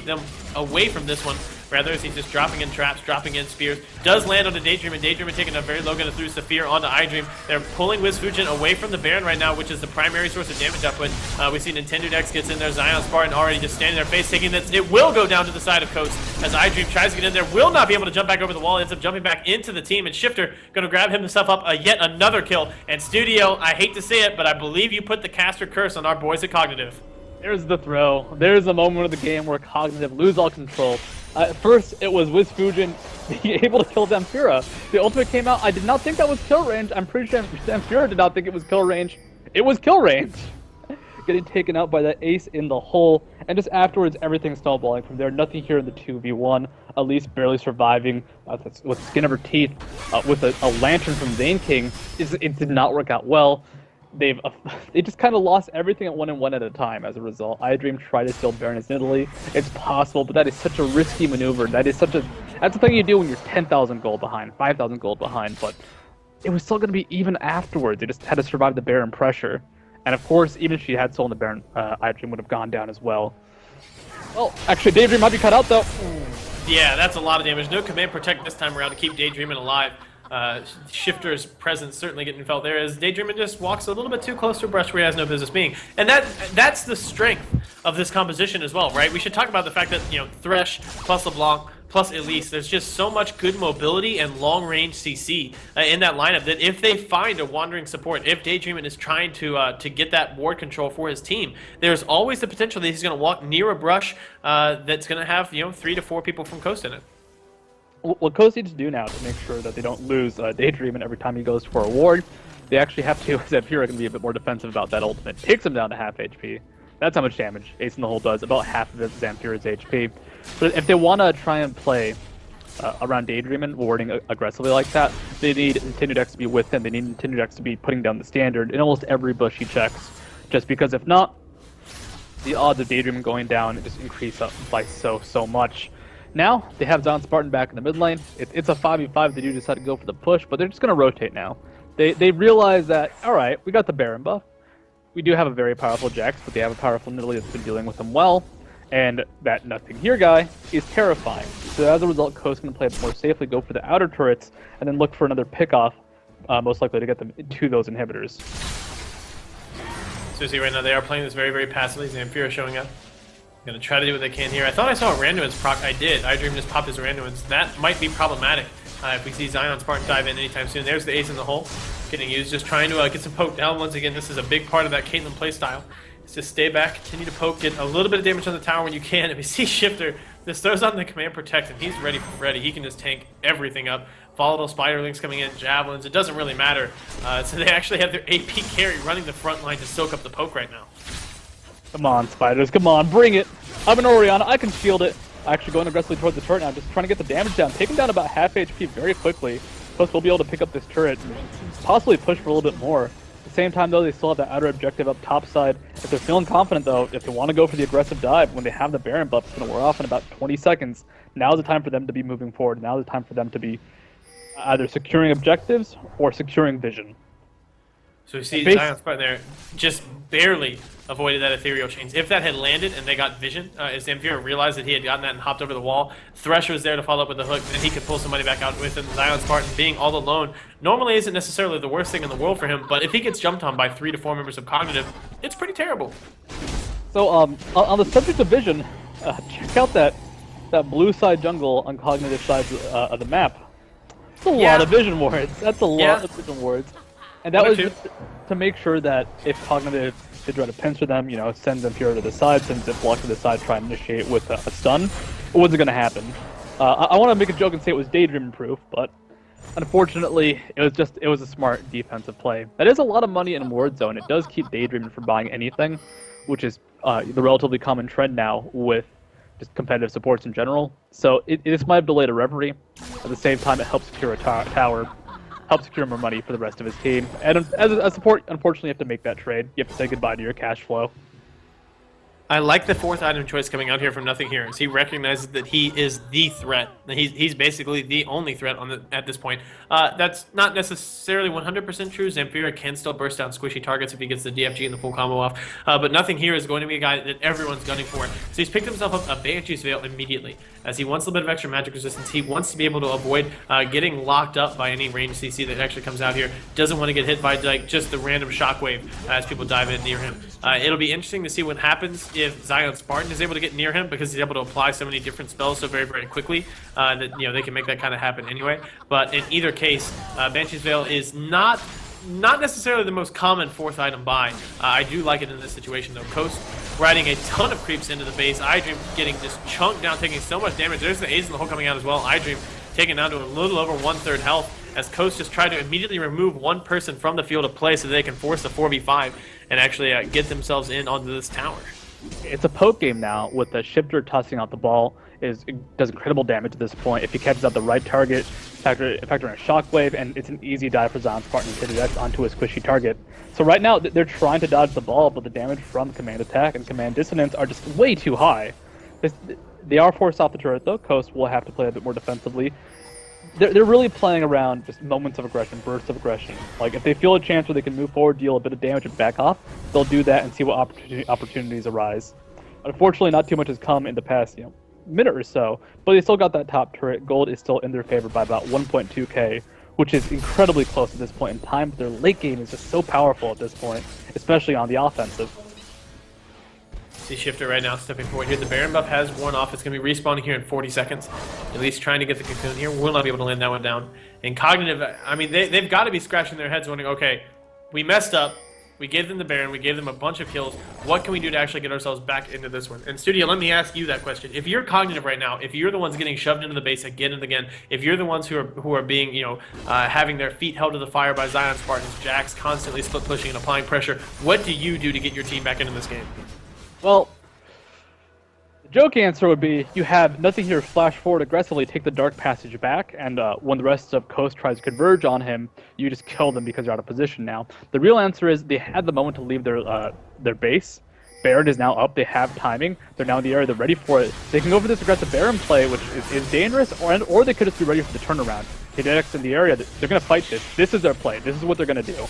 them away from this one. Rather, as he's just dropping in traps, dropping in spears. Does land onto Daydreamin. Daydreamin taking a very low, going to through Saphir onto Idream. They're pulling WizFujiiN away from the Baron right now, which is the primary source of damage output. We see NintendudeX gets in there. ZionSpartan already just standing there, face taking this. It will go down to the side of Coast as Idream tries to get in there. Will not be able to jump back over the wall. Ends up jumping back into the team. And Shiphtur going to grab himself up yet another kill. And Studio, I hate to say it, but I believe you put the caster curse on our boys at Cognitive. There's the throw. There's a moment of the game where Cognitive lose all control. First, it was WizFujiiN being able to kill Zamphira. The ultimate came out. I did not think that was kill range. I'm pretty sure Zamphira did not think it was kill range. It was kill range. Getting taken out by that ace in the hole. And just afterwards, everything snowballing from there. Nothing here in the 2v1. Elise barely surviving with skin of her teeth. With a lantern from Zaineking. It did not work out well. They just kind of lost everything at 1-1 at a time as a result. Idream tried to steal Baron as Nidalee. It's possible, but that is such a risky maneuver. That's the thing you do when you're 10,000 gold behind, 5,000 gold behind, but it was still going to be even afterwards. They just had to survive the Baron pressure. And of course, even if she had stolen the Baron, Idream would have gone down as well. Well, actually, Daydream might be cut out though. Yeah, that's a lot of damage. No Command Protect this time around to keep Daydreamin alive. Shiphtur's presence certainly getting felt there as Daydreamin just walks a little bit too close to a brush where he has no business being. And that's the strength of this composition as well, right? We should talk about the fact that, you know, Thresh plus LeBlanc plus Elise, there's just so much good mobility and long-range CC in that lineup that if they find a wandering support, if Daydreamin is trying to get that ward control for his team, there's always the potential that he's going to walk near a brush that's going to have, you know, 3 to 4 people from Coast in it. What Coast needs to do now to make sure that they don't lose Daydreamin every time he goes for a ward, they actually have to, Zamphira can be a bit more defensive about that ultimate. Takes him down to half HP. That's how much damage Ace in the Hole does, about half of it Zamphira's HP. But if they want to try and play around Daydreamin, warding aggressively like that, they need NintendudeX to be with him. They need NintendudeX to be putting down the standard in almost every bush he checks. Just because if not, the odds of Daydreamin going down just increase up by so much. Now, they have ZionSpartan back in the mid lane. It's a 5v5. They do decide to go for the push, but they're just going to rotate now. They realize that, alright, we got the Baron buff. We do have a very powerful Jax, but they have a powerful Nidalee that's been dealing with them well. And that nothinghere guy is terrifying. So as a result, Coast's going to play it more safely, go for the outer turrets, and then look for another pickoff, most likely to get them to those inhibitors. So you see right now they are playing this very passively. Zamphira showing up. Gonna try to do what they can here. I thought I saw a Randuin's proc. I did. iDream just popped his Randuin's. That might be problematic if we see ZionSpartan dive in anytime soon. There's the Ace in the Hole getting used, just trying to get some poke down. Once again, this is a big part of that Caitlyn playstyle. It's just stay back, continue to poke, get a little bit of damage on the tower when you can. If you see Shiphtur, just throws on the command protect, and he's ready for Freddy. He can just tank everything up. Volatile Spiderlings coming in, Javelins, it doesn't really matter. So they actually have their AP carry running the front line to soak up the poke right now. Come on, Spiders, come on, bring it! I'm an Orianna, I can shield it. Actually going aggressively towards the turret now, just trying to get the damage down. Taking down about half HP very quickly. Plus we'll be able to pick up this turret and possibly push for a little bit more. At the same time though, they still have that outer objective up top side. If they're feeling confident though, if they want to go for the aggressive dive, when they have the Baron buff, it's going to wear off in about 20 seconds. Now's the time for them to be moving forward. Now's the time for them to be either securing objectives or securing vision. So you see ZionSpartan there just barely avoided that ethereal chains. If that had landed and they got vision, as Zamphira realized that he had gotten that and hopped over the wall, Thresh was there to follow up with the hook, and he could pull somebody back out with him. ZionSpartan being all alone normally isn't necessarily the worst thing in the world for him, but if he gets jumped on by 3 to 4 members of Cognitive, it's pretty terrible. So on the subject of vision, check out that blue side jungle on Cognitive side of the map. That's a lot of vision wards. That's a lot of vision wards. And that was just to make sure that if Cognitive did try to pincer them, you know, send Zamphira to the side, send Ziploc to the side, try and initiate with a stun, it wasn't going to happen. I want to make a joke and say it was Daydreamin proof, but unfortunately, it was a smart defensive play. That is a lot of money in Ward Zone. It does keep Daydreamin from buying anything, which is the relatively common trend now with just competitive supports in general. So this might have delayed a Reverie. At the same time, it helps secure a tower. Help secure more money for the rest of his team. And as a support, unfortunately, you have to make that trade. You have to say goodbye to your cash flow. I like the 4th item choice coming out here from nothinghere, as he recognizes that he is the threat. He's basically the only threat at this point. That's not necessarily 100% true. Zamphira can still burst down squishy targets if he gets the DFG and the full combo off. But nothinghere is going to be a guy that everyone's gunning for. So he's picked himself up a Banshee's Veil immediately, as he wants a little bit of extra magic resistance. He wants to be able to avoid getting locked up by any range CC that actually comes out here. Doesn't want to get hit by like just the random shockwave as people dive in near him. It'll be interesting to see what happens if ZionSpartan is able to get near him, because he's able to apply so many different spells so very quickly that they can make that kind of happen anyway. But in either case, Banshee's Veil is not necessarily the most common 4th item buy. I do like it in this situation though. Coast riding a ton of creeps into the base. iDream getting just chunked down, taking so much damage. There's the Ace in the Hole coming out as well. iDream taken down to a little over 1/3 health, as Coast just tried to immediately remove one person from the field of play so they can force a 4v5 and actually get themselves in onto this tower. It's a poke game now, with the Shiphtur tossing out the ball. It does incredible damage at this point. If he catches out the right target, factor in a shockwave, and it's an easy dive for ZionSpartan and NintendudeX onto a squishy target. So right now, they're trying to dodge the ball, but the damage from command attack and command dissonance are just way too high. They are forced off the turret though. Coast will have to play a bit more defensively. They're really playing around just moments of aggression, bursts of aggression. Like, if they feel a chance where they can move forward, deal a bit of damage, and back off, they'll do that and see what opportunities arise. Unfortunately, not too much has come in the past, minute or so, but they still got that top turret. Gold is still in their favor by about 1.2k, which is incredibly close at this point in time, but their late game is just so powerful at this point, especially on the offensive. See Shiphtur right now stepping forward here. The Baron buff has worn off. It's going to be respawning here in 40 seconds. At least trying to get the cocoon here. Will not be able to land that one down. And Cognitive, I mean, they've got to be scratching their heads wondering, okay, we messed up. We gave them the Baron. We gave them a bunch of kills. What can we do to actually get ourselves back into this one? And Studio, let me ask you that question. If you're Cognitive right now, if you're the ones getting shoved into the base again and again, if you're the ones who are being, having their feet held to the fire by ZionSpartans, Jax constantly split pushing and applying pressure, what do you do to get your team back into this game? Well, the joke answer would be you have nothing here flash forward aggressively, take the Dark Passage back, and when the rest of Coast tries to converge on him, you just kill them because you're out of position now. The real answer is they had the moment to leave their base. Baron is now up, they have timing, they're now in the area, they're ready for it. They can go for this aggressive Baron play, which is dangerous, or they could just be ready for the turnaround. NintendudeX in the area, they're going to fight this. This is their play, this is what they're going to do.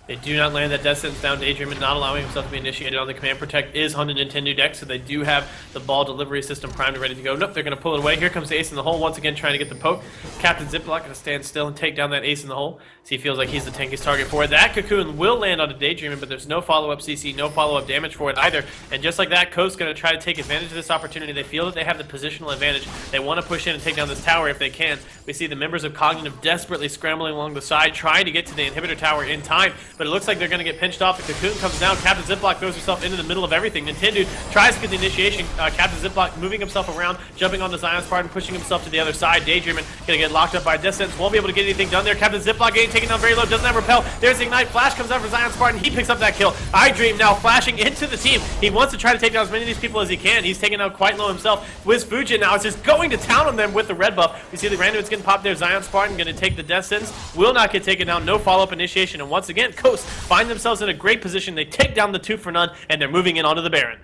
They do not land that death sentence down. Daydreamin not allowing himself to be initiated on the command protect is on the NintendudeX, so they do have the ball delivery system primed and ready to go. Nope, they're going to pull it away. Here comes the ace in the hole once again trying to get the poke. Captain Ziploc going to stand still and take down that ace in the hole. So he feels like he's the tankiest target for it. That cocoon will land on the Daydreamin, but there's no follow-up CC, no follow-up damage for it either. And just like that, Coast's going to try to take advantage of this opportunity. They feel that they have the positional advantage. They want to push in and take down this tower if they can. We see the members of Cognitive desperately scrambling along the side, trying to get to the inhibitor tower in time, but it looks like they're going to get pinched off. The cocoon comes down. Captain Ziploc throws himself into the middle of everything. Nintendu tries to get the initiation. Captain Ziploc moving himself around, jumping onto ZionSpartan, pushing himself to the other side. Daydreamin going to get locked up by a death sentence. Won't be able to get anything done there. Captain Ziploc getting taken down very low. Doesn't have repel. There's the ignite. Flash comes out for ZionSpartan. He picks up that kill. iDream now flashing into the team. He wants to try to take down as many of these people as he can. He's taking out quite low himself. WizFujiiN now is just going to town on them with the red buff. We see the randoms getting popped there. ZionSpartan going to take the death sentence. Will not get taken down. No follow-up initiation. And once again, Coast find themselves in a great position. They take down the 2 for none, and they're moving in onto the Baron.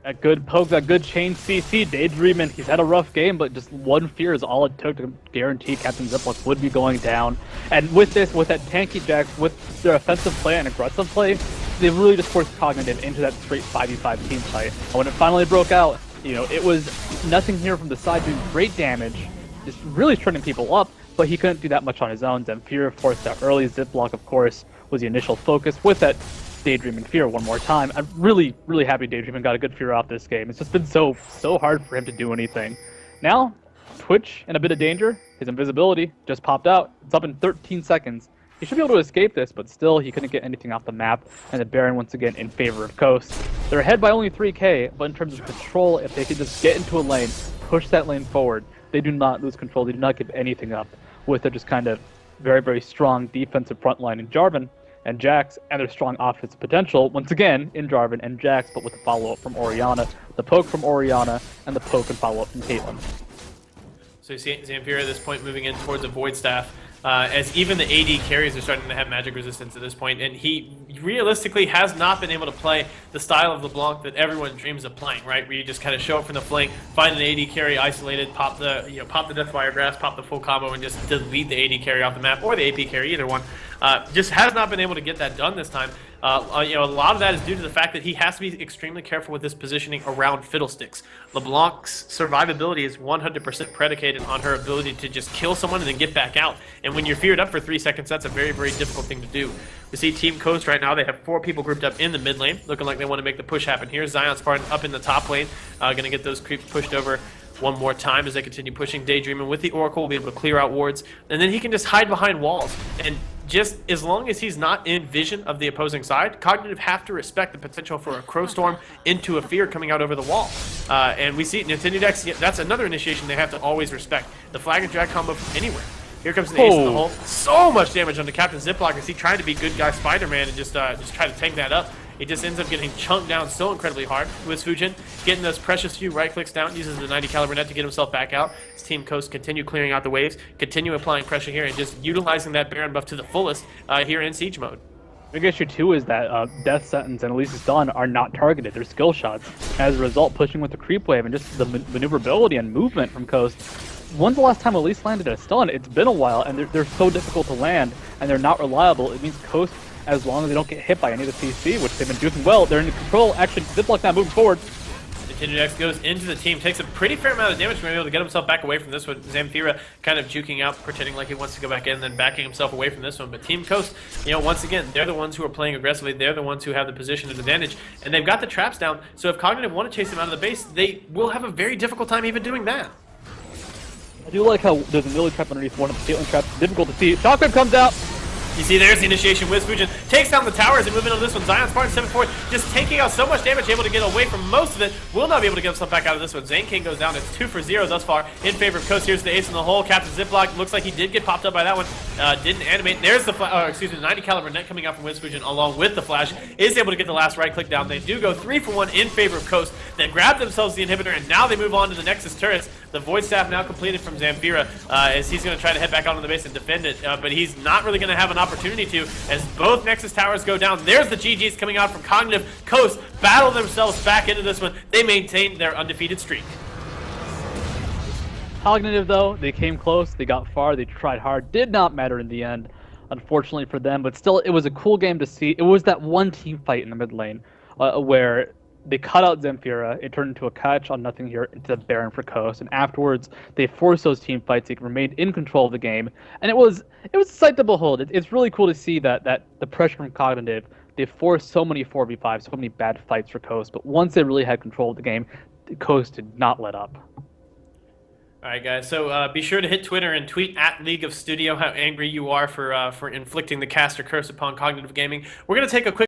That good poke, that good chain CC. Daydreamin, he's had a rough game, but just one fear is all it took to guarantee Captain Ziploc would be going down. And with this, with that tanky Jax, with their offensive play and aggressive play, they really just forced Cognitive into that straight 5v5 team fight. And when it finally broke out, you know, it was nothing here from the side doing great damage, just really turning people up, but he couldn't do that much on his own. Zamphira forced out early. Ziploc, of course, was the initial focus with that Daydreamin fear one more time. I'm really, really happy Daydreamin got a good fear out this game. It's just been so hard for him to do anything. Now, Twitch in a bit of danger. His invisibility just popped out. It's up in 13 seconds. He should be able to escape this, but still, he couldn't get anything off the map, and the Baron once again in favor of Coast. They're ahead by only 3k, but in terms of control, if they can just get into a lane, push that lane forward, they do not lose control, they do not give anything up, with their just kind of very, very strong defensive front line in Jarvan and Jax, and their strong offensive potential, once again, in Jarvan and Jax, but with the follow-up from Orianna, the poke from Orianna, and the poke and follow-up from Caitlyn. So you see Zamphira at this point moving in towards a Void Staff, as even the AD carries are starting to have magic resistance at this point, and he realistically has not been able to play the style of the Blanc that everyone dreams of playing, right? Where you just kind of show up from the flank, find an AD carry isolated, pop the Deathwire Grasp, pop the full combo, and just delete the AD carry off the map, or the AP carry, either one. Just has not been able to get that done this time. You know, a lot of that is due to the fact that he has to be extremely careful with his positioning around FiddleSticks. LeBlanc's survivability is 100% predicated on her ability to just kill someone and then get back out. And when you're feared up for 3 seconds, that's a very, very difficult thing to do. We see Team Coast right now, they have 4 people grouped up in the mid lane, looking like they want to make the push happen here. ZionSpartan up in the top lane, going to get those creeps pushed over one more time as they continue pushing. Daydreamin with the Oracle will be able to clear out wards, and then he can just hide behind walls. And just as long as he's not in vision of the opposing side, Cognitive have to respect the potential for a Crow Storm into a Fear coming out over the wall. And we see NintendudeX, that's another initiation they have to always respect. The Flag and Drag combo from anywhere. Here comes the ace in the hole. So much damage on the Captain Ziploc as he tried to be good guy Spider-Man and just try to tank that up. He just ends up getting chunked down so incredibly hard. WizFujiiN getting those precious few right clicks down, uses the 90 caliber net to get himself back out. His Team Coast continue clearing out the waves, continue applying pressure here, and just utilizing that Baron buff to the fullest here in Siege mode. Big issue too is that Death Sentence and Elise's Stun are not targeted, they're skill shots. As a result, pushing with the creep wave and just the maneuverability and movement from Coast. When's the last time Elise landed a stun? It's been a while, and they're so difficult to land, and they're not reliable. It means Coast, as long as they don't get hit by any of the CC, which they've been doing well, they're in control. Actually, Ziploc now moving forward. NintendudeX goes into the team, takes a pretty fair amount of damage to be able to get himself back away from this one. Zamphira kind of juking out, pretending like he wants to go back in, then backing himself away from this one. But Team Coast, you know, once again, they're the ones who are playing aggressively. They're the ones who have the position advantage, and they've got the traps down. So if Cognitive want to chase him out of the base, they will have a very difficult time even doing that. I do like how there's a Nidalee trap underneath one of the Caitlyn traps. Difficult to see. Shockwave comes out. You see, there's the initiation. WizFujiiN takes down the towers and moving into this one. ZionSpartan 7-4, just taking out so much damage, able to get away from most of it. Will not be able to get himself back out of this one. Zaineking goes down. It's 2 for 0 thus far in favor of Coast. Here's the ace in the hole. Captain Ziploc looks like he did get popped up by that one. Didn't animate. There's the 90 caliber net coming out from WizFujiiN along with the flash. Is able to get the last right click down. They do go 3 for 1 in favor of Coast. They grab themselves the inhibitor, and now they move on to the Nexus turrets. The Void Staff now completed from Zamphira, as he's going to try to head back onto the base and defend it, but he's not really going to have an opportunity to, as both Nexus towers go down. There's the GGs coming out from Cognitive. Coast battle themselves back into this one. They maintain their undefeated streak. Cognitive, though, they came close, they got far, they tried hard, did not matter in the end, unfortunately for them, but still, it was a cool game to see. It was that one team fight in the mid lane where they cut out Zamphira, it turned into a catch on nothinghere into the Baron for Coast, and afterwards they forced those team fights, they remained in control of the game, and it was a sight to behold. It's really cool to see that the pressure from Cognitive, they forced so many 4v5, so many bad fights for Coast, but once they really had control of the game, Coast did not let up. All right, guys. So be sure to hit Twitter and tweet at League of Studio how angry you are for inflicting the caster curse upon Cognitive Gaming. We're going to take a quick